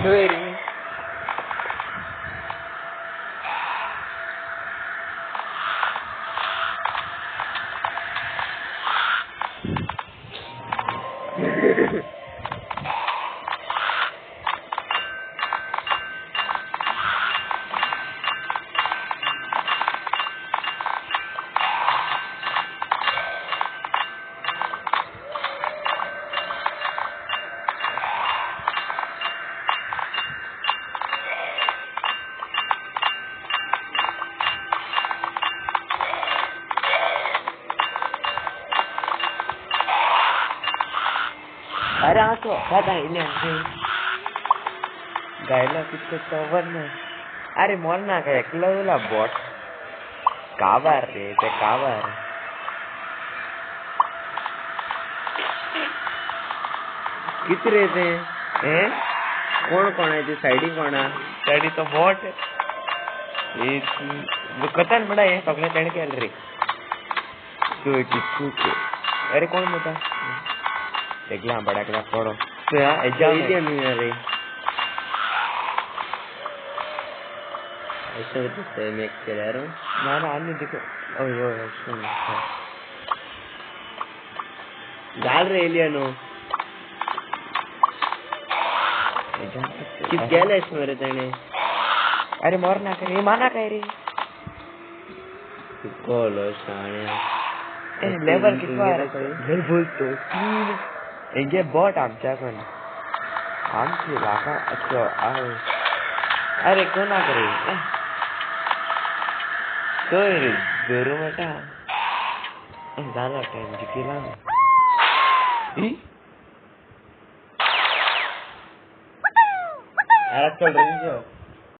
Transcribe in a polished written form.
Very. अरे हाँ तो पता ini गायला कितने कवर में अरे मोरना का एकला वाला बॉट कावर रे ते कावर कितने थे हैं कौन कौन है जो साइडी कौन है साइडी तो बॉट ये वो कतन बड़ा है पगले चढ़ के अलरे तो किसको के अरे कौन बता एकला बड़ा कला छोड़ो तो यार एग्जाम है नहीं अरे ऐसे तो से मैं कह रहा हूं ना अन्य देखो ओयो सुन डाल रहे एलियनो किस गेले इस मेरे तेने अरे मरना करे माना कह रही कोलो शाने लेवल कितना है लेवल तो 3 इंगे बॉट आमच्या कोण आमची लाखा अच्छा आओ अरे कोणा करे तो दोरू मटा झाला टाइम जिकेला अरे चल रही जो